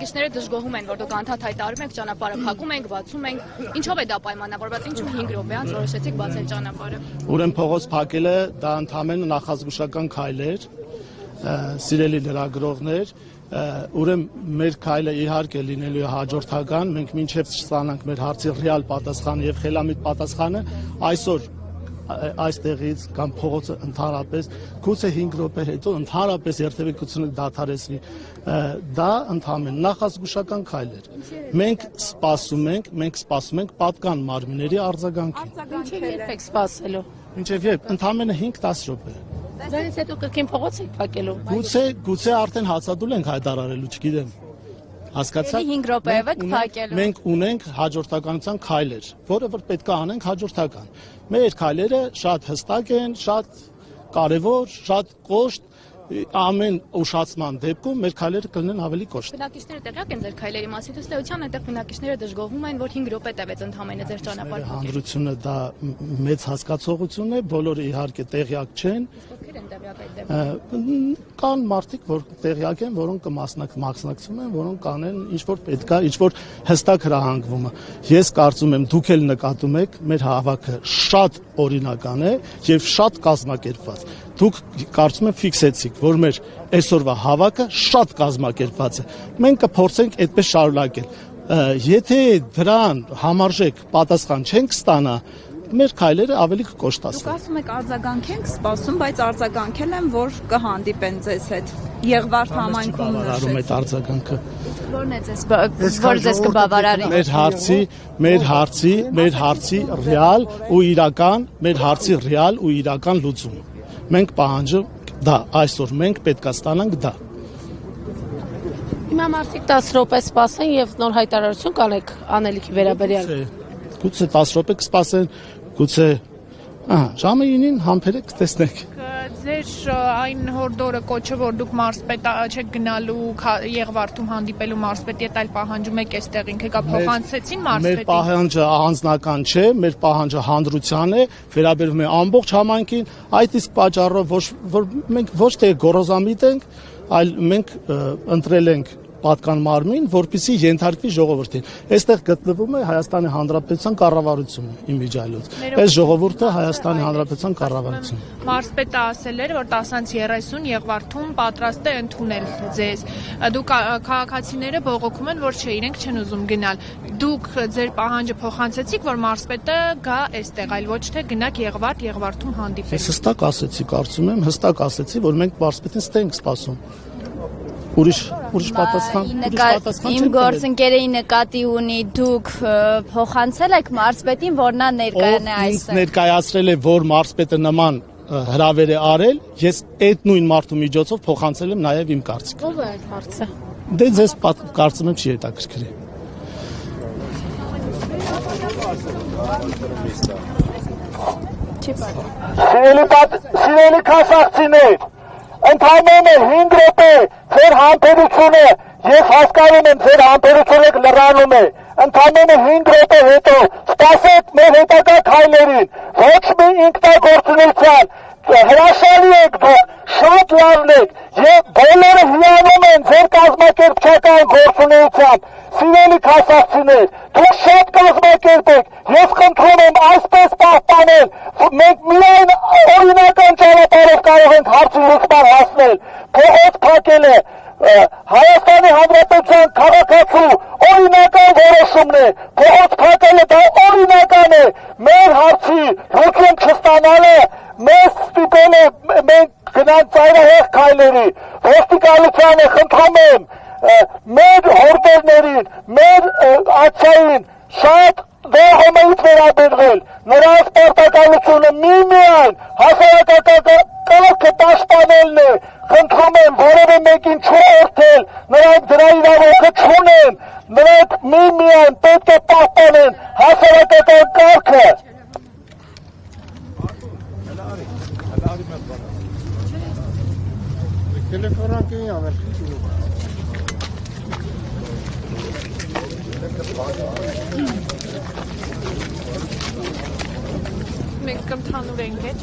Բնակիչները դժգոհում են, որ դուք անդադ հայտարարում եք ճանապարհը փակում ենք, բացում ենք։ Ինչով է դա պայմանավորված, ինչու 5 րոպե անց որոշեցիք բացել ճանապարհը։ Ուրեմն փողոց փակելը դա ընդհանրապես նախազգուշական քայլ էր, սիրելի լրագրողներ, ուրեմն մեր քայլը իհարկե լինելու է հաջորդական, մենք մինչև չստանանք մեր հարցի ռեալ պատասխանը եւ խելամիտ պատասխանը, այսօր այստեղից կամ փողոցը ընդհանրապես գուցե 5 րոպե հետո ընդհանրապես երթևեկությունը դադարեցվի, դա ընդհանրապես նախազգուշական քայլ էր։ Մենք սպասում ենք պատկան մարմինների արձագանքին։ Ինչի՞ երբ եք սպասելու։ Մինչև երբ, ընդհանրապես 5-10 րոպե։ Դրանից հետո կրկին փողոց եք փակելու։ Գուցե արդեն հացադուլ ենք հայտարարելու, չգիտեմ։ Հասկացա՞ք։ 5 րոպեով եք փակելու։ Մենք ունենք հաջորդականության քայլեր, որը որ պետք է անենք հաջորդական։ Մեր քայլերը շատ հստակ են, շատ կարևոր, շատ կոշտ, ամեն ուշացման դեպքում մեր քայլերը կլինեն ավելի կոշտ։ Բնակիչները տեղյակ են ձեր քայլերի մասին, ըստ էության այնտեղ բնակիչները դժգոհվում են, որ 5 րոպե տևեց ընդհանրապես ձեր ճանապարհը փակել։ Հանրությունը դա մեծ հասկացողություն է, բոլորը իհարկե տեղյակ չեն։ Ովքեր են տեղյակ այդ դեպքում։ Կան մարդիկ, որ տեղյակ են, որոնք կմասնակցում են, որոնք կանեն ինչ որ պետք է, ինչ որ հստակ հրահանգվում է։ Ես կարծում եմ, դուք էլ նկատում եք, մեր հավաքը շատ օրինական է եւ շատ կազմակերպված։ Դուք կարծում եմ ֆիքսեցիք, որ մեր այսօրվա հավաքը շատ կազմակերպված է։ Մենք կփորձենք այդպես շարունակել։ Եթե դրան համարժեք պատասխան չենք ստանա, մեր քայլերը ավելի կկոշտացվեն։ Դուք ասում եք արձագանք ենք սպասում, բայց արձագանքել են, որ կհանդիպեն ձեզ հետ։ Եղվարդ համայնքում նշեցիք։ Այդ արձագանքը Որն է ձեզ կբավարարի։ Մեր հարցի ռեալ ու իրական լուծում։ Մենք պահանջում դա, այսօր մենք պետք է ստանանք դա։ Հիմա մարդիկ 10 րոպե սպասեն եւ նոր հայտարարություն կանեք անելիքի վերաբերյալ։ Գուցե 10 րոպե կսպասեն, գուցե ժամը 9-ին համբերեք տեսնեք։ Ձեր այն հորդորը կոչը, որ դուք մարզպետ չեք գնալու Եղվարդում հանդիպելու մարզպետի հետ այլ պահանջում եք այստեղ ինքը կա փոխանցեցին մարզպետին։ Մեր պահանջը անձնական չէ, մեր պահանջը հանրության է, վերաբերվում է ամբողջ համայնքին, այդ իսկ պատճառով որ մենք ոչ թե գոռոզամիտ ենք, այլ մենք ընտրել ենք պատկան մարմին, որպեսզի ենթարկվի ժողովրդին։ Այստեղ գտնվում է Հայաստանի Հանրապետության կառավարությունը իմիջիայլոց։ Այս ժողովուրդը Հայաստանի Հանրապետության կառավարությունն է։ Մարզպետը ասել էր, որ 10:30 Եղվարդում պատրաստ է ընդունել ձեզ։ Դուք քաղաքացիները բողոքում են, որ չէ, իրենք չեն ուզում գնալ։ Դուք ձեր պահանջը փոխանցեցիք, որ մարզպետը գա այստեղ, այլ ոչ թե գնաք Եղվարդում հանդիպել։ Ես հստակ ասեցի, կարծում եմ, որ մենք մարզպետին ստենք սպասում։ Ուրիշ պատասխան Իմ գործընկերեի նկատի ունի դուք փոխանցել եք մարզպետին, որ նա ներկայանա այստեղ։ Ներկայացրել է, որ մարզպետը նման հրավեր է արել, ես այդ նույն մարդու միջոցով փոխանցել եմ նաև իմ կարծիքը։ Ո՞վ է այդ հարցը։ Դե ձեզ կարծում եմ չի հետաքրքրի։ Սիրելի քասախցիներ, ընդհանրապես 5 րոպե ձեր համբերությունը, ես հասկանում եմ ձեր համբերությունը լրանում է, ընդհանրապես 5 րոպե հետո սպասեք մեր հետագա քայլերին, ոչ մի ինքնագործունեության, հրաշալի եք դուք, շատ լավն եք, եւ բոլորը հիանում են ձեր կազմակերպչական գործունեությամբ, սիրելի քասախցիներ, դուք շատ կազմակերպ եք, ես խնդրում եմ այսպես պահպանել, մենք միայն օրինական ճանապարհով կարող ենք հարցի լուծման հասնել, փողոց փակելը Հայաստանի Հանրապետության քաղաքացու օրինական որոշումն է, փողոց փակելը դա օրինական է, մեր հարցի լուծում չստանալը մեզ ստիպել է մենք գնանք ծայրահեղ քայլերի, ոստիկանությանը խնդրում եմ մեր հորդորներին, մեր ակցիային շատ դեղոմից վերաբերվել, նրանց պարտականությունը միմիայն հասարակական կարգը պաշտպանելն է, խնդրում եմ որևէ մեկին չորթել, նրանք դրա իրավունքը չունեն, նրանք միմիայն պետք է պաշտպանեն հասարակական կարգը։ Մենք կընդհանուր ենք էջ։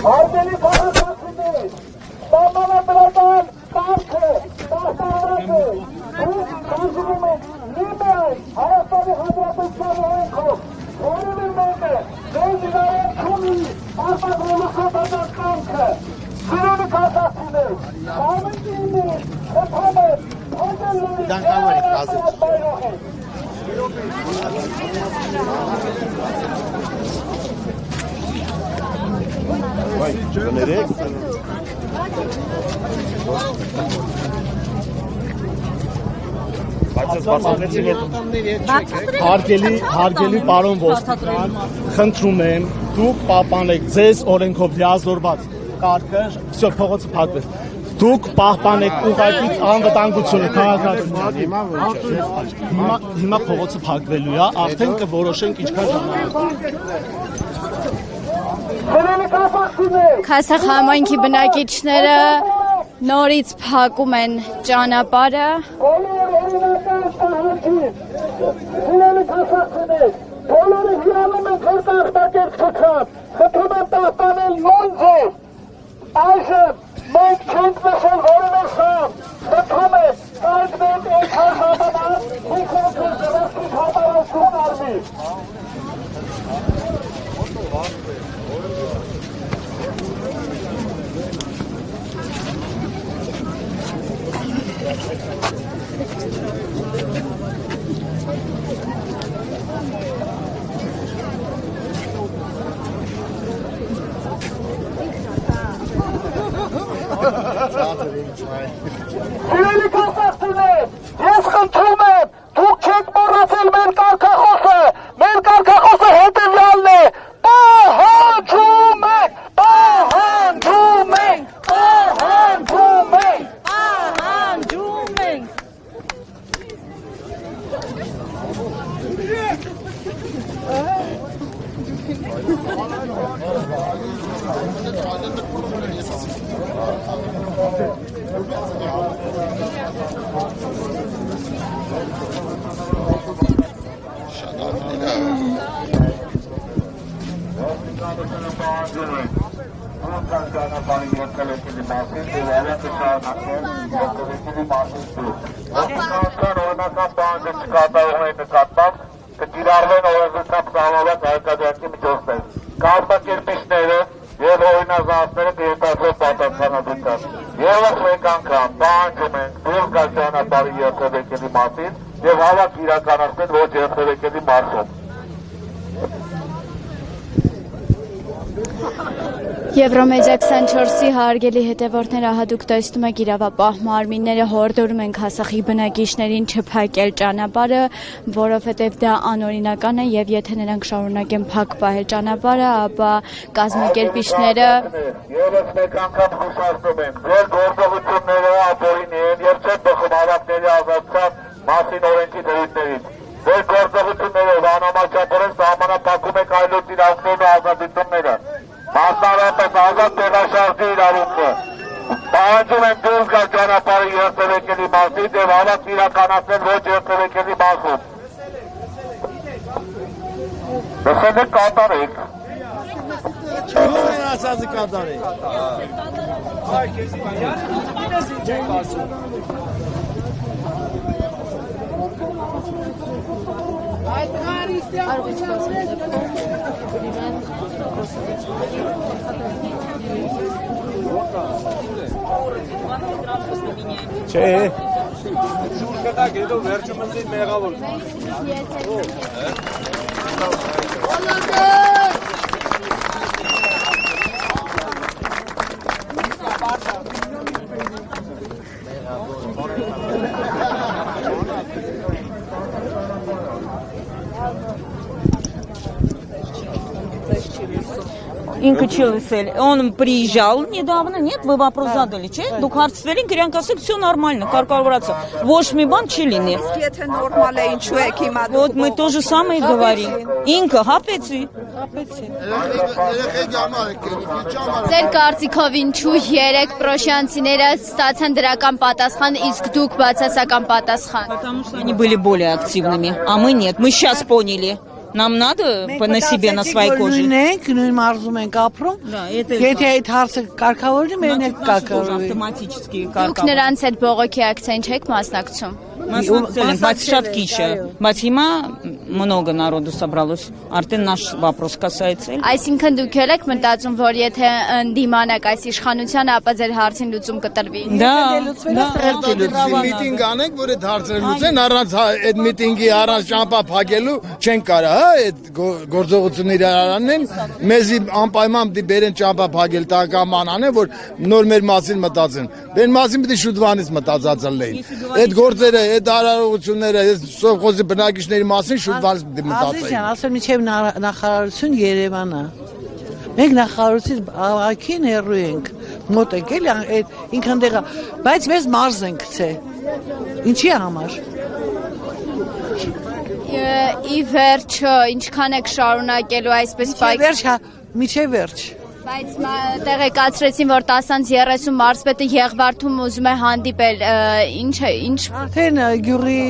Արգելի քաղաքացիներ, սահմանադրական կարգը, պաշտպանված է, դուք խնդրում եք մի միայն Հայաստանի Հանրապետության օրենքով, որևէ մեկը ձեզ իրավունք չունի արտադրելու սեփական կարգը, սիրելի քաղաքացիներ, համենայնիվ խնդրում եմ, փոխել լինի bayrağı. Հարգելի պարոն ոստիկան, խնդրում եմ, դուք պահպանեք ձեզ օրենքով լիազորված կարգը, всё, փողոցը փակվեց։ Դուք պահպանեք ուղղակի անվտանգությունը քաղաքացիների։ Հիմա փողոցը փակվելու է, արդեն կորոշենք ինչքան ժամանակ։ Քասախ համայնքի բնակիչները նորից փակում են ճանապարհը։ Բոլորը հիանում են քորտ ախտակերպչությամբ, խնդրում եմ պահպանել նույն ձև։ Այժմ մենք չենք նշել որևէ շամ, խնդրում եմ կարգվեք այնքան ժամանակ, մենք ոնքեր ձևացրիչ համարացում արվի։ Սիրելի քաղաքացիներ, ես խնդրում եմ, դուք չեք մոռացել մեր կարգախոսը հետևյալն է, պահանջում ենք, պահանջում ենք, պահանջում ենք, պահանջում ենք։ Կիրառվեն օրենսդրությամբ սահմանված հարկադրանքի միջոցներ, կազմակերպիչները և օրինազանցները կհետազոտվեն պատասխանատվությամբ։ Եվս մեկ անգամ պահանջում ենք դուրս գալ ճանապարհի երթևեկելի մասին և հավաք իրականացնել ոչ երթևեկելի մարզում։ Եվրոմեդիա 24-ի հարգելի հետևորդները, հատուկ տեսնում եք իրավապահ մարմինները հորդորում են Քասախի բնակիչներին չփակել ճանապարհը, որովհետև դա անօրինական է եւ եթե նրանք շարունակեն փակ պահել ճանապարհը, ապա կազմակերպիչները Եվս մեկ անգամ հուսացնում եմ, ձեր գործողությունները ապօրինի են եւ չեն բխում հավաքների ազատության մասին օրենքի դրույթներից։ Ձեր գործողություններով անհամաչափորեն սահմանափակում եք այլոց իրավունքներն ու ազատությունները։ Մասնավորապես ազատ տեղաշարժի իրավունքը։ Պահանջում եմ դուրս գալ ճանապարհի երթևեկելի մասից եւ հավաք իրականացնել ոչ երթևեկելի մասում։ Լսել եք կատարեք։ Չունեն ասածը կատարեք։ Այ քեզի բան, յարս չեք ասում։ Այդ հարիստյան Չէ։ Շուր կտակ հետո վերջում ընձի մեղավոր։ Ինքը չի լսել։ Он приезжал недавно, нет, вы вопрос задали, չէ՞։ Դուք հարցրել եք, իրանք ասել, всё нормально, կարգավորացա։ Ոչ մի բան չի լինի։ Եթե նորմալ է, ինչու եք հիմա դուք։ Вот мы то же самое и говорим։ Ինքը հապեցի։ Ձեր կարծիքով ինչու 3 պրոշյանցիները ստացան դրական պատասխան, իսկ դուք բացասական պատասխան։ Потому что они были более активными, а мы нет. Мы сейчас поняли. Нам надо на себе, на своей коже. Նույն մարզում ենք ապրում։ Եթե այդ հարցը կարգավորվի, մերն էլ կարգավորվի։ Автоматически Դուք կարգավորվում։ նրանց հետ բողոքի ակցիային չեք մասնակցում։ Բայց շատ քիչ է։ Բայց հիմա много народу собралось. Արդեն наш вопрос կասается։ Այսինքն դուք եք մտածում, որ եթե ընդդիմանաք այս իշխանությանը, ապա ձեր հարցին լուծում կտրվի։ Да, Միտինգ անենք, որ այդ հարցերը լուծեն, առանց այդ միտինգի առանց ճամփա փակելու չեն կարա, հա, այդ գործողությունները արանեն, մեզի անպայման պիտի բերեն ճամփա փակել տակաման անեն, որ նոր մեր մասին մտածեն։ Մեր մասին պիտի շուտվանից մտածածը լեին։ Այդ գործերը, այդ արարողությունները, այդ սովխոզի բնակիչների մասին շուտվանից պիտի մտածեն։ Ազիզյան, ասեմ միջև նախարարություն Երևանը։ Մենք նախարարությունից աղաքին հեռու ենք, մոտ ենք, էլի այդ ինքան դեղա, բայց մեզ մարզ ենք գցե։ Ինչի համար։ Ի վերջո, ինչքան եք շարունակելու այսպես Միջև վերջ։ Բայց տեղեկացրեցին, որ 10-30 մարզպետը Եղվարդում ուզում է հանդիպել, ինչ Արդեն գյուղի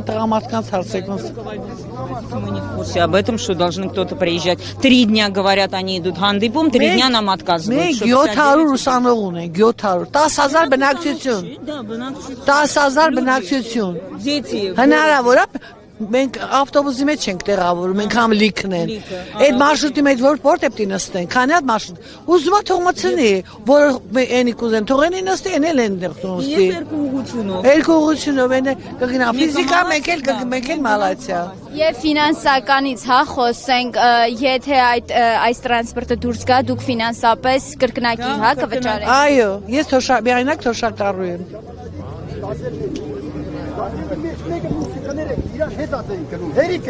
տղամարդկանց հարցեք։ Мы не в курсе об этом, что должны кто-то приезжать. 3 дня, говорят, они идут հանդիպում, 3 дня нам отказывают. Մենք 700 ուսանող ունենք, 700, 10,000 բնակչություն։ 10,000 բնակչություն։ Հնարավոր է մենք ավտոբուսի մեջ չենք տեղավորում, մենք համ լիքն են։ Այդ մարշրուտի մեջ որտե՞ղ պիտի նստեն։ Քանի հատ մարշրուտ։ Ուզում է թող մցնի, որ այնի կուզեն, թող այնի նստի, այն էլ են նստի։ Երկու ուղղությունով են կգնա ֆիզիկա, մենք էլ մալացիա։ Եվ ֆինանսականից, հա, խոսենք, եթե այս տրանսպորտը դուրս գա, դուք ֆինանսապես կրկնակի, հա, կվճարեք։ Այո, ես միայնակ թոշակտարու եմ։ Մեկը մուսիկաները իրար հետ ածեին կնում, հերիք